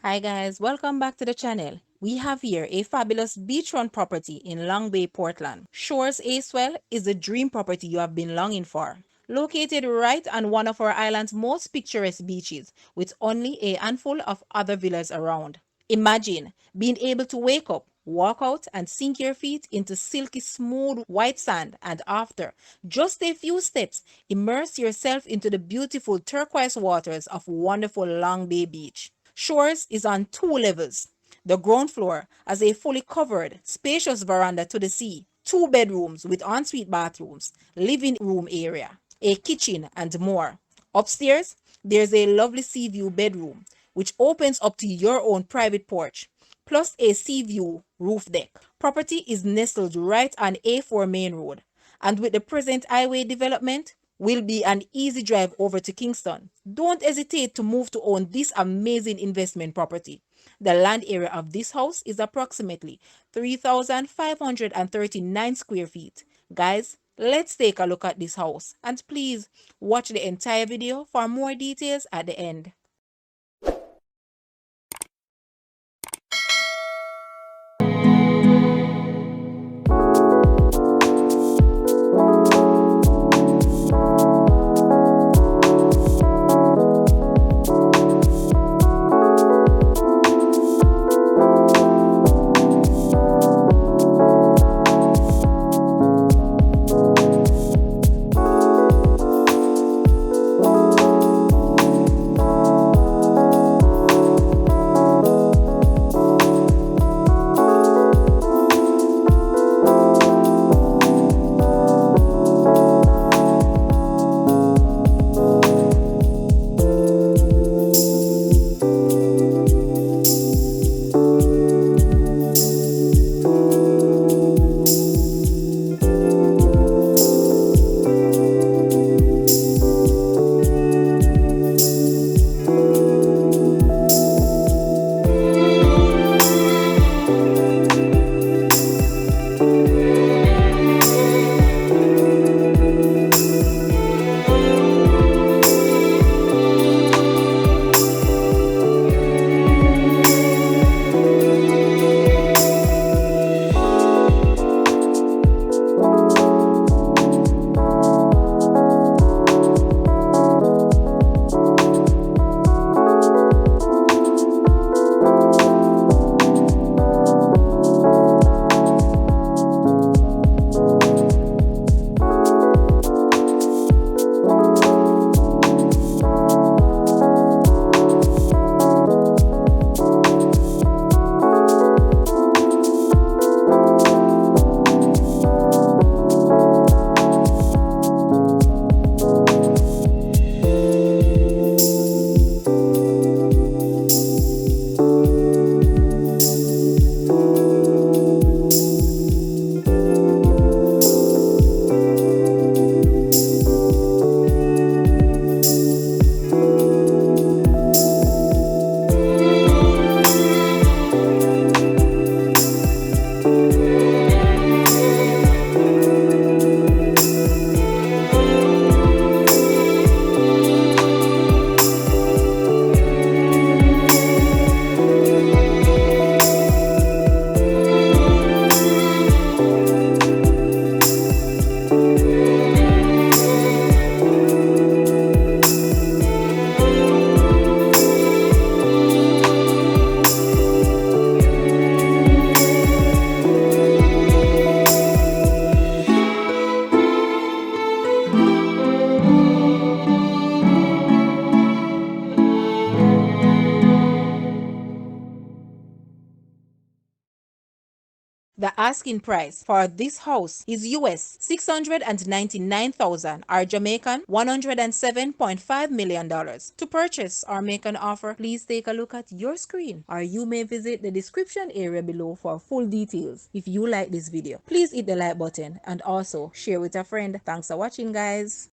Hi guys, welcome back to the channel. We have here a fabulous beachfront property in Long Bay, Portland. Shores Acewell is the dream property you have been longing for. Located right on one of our island's most picturesque beaches, with only a handful of other villas around. Imagine being able to wake up, walk out, and sink your feet into silky smooth white sand, and after just a few steps, immerse yourself into the beautiful turquoise waters of wonderful Long Bay Beach. Shores is on two levels. The ground floor has a fully covered, spacious veranda to the sea, two bedrooms with ensuite bathrooms, living room area, a kitchen, and more. Upstairs, there's a lovely sea view bedroom, which opens up to your own private porch, plus a sea view roof deck. Property is nestled right on A4 Main Road, and with the present highway development, will be an easy drive over to Kingston. Don't hesitate to move to own this amazing investment property. The land area of this house is approximately 3,539 square feet. Guys, let's take a look at this house, and please watch the entire video for more details at the end. The asking price for this house is US 699,000 or Jamaican $107.5 million. To purchase or make an offer, please take a look at your screen, or you may visit the description area below for full details. If you like this video, please hit the like button and also share with a friend. Thanks for watching, guys.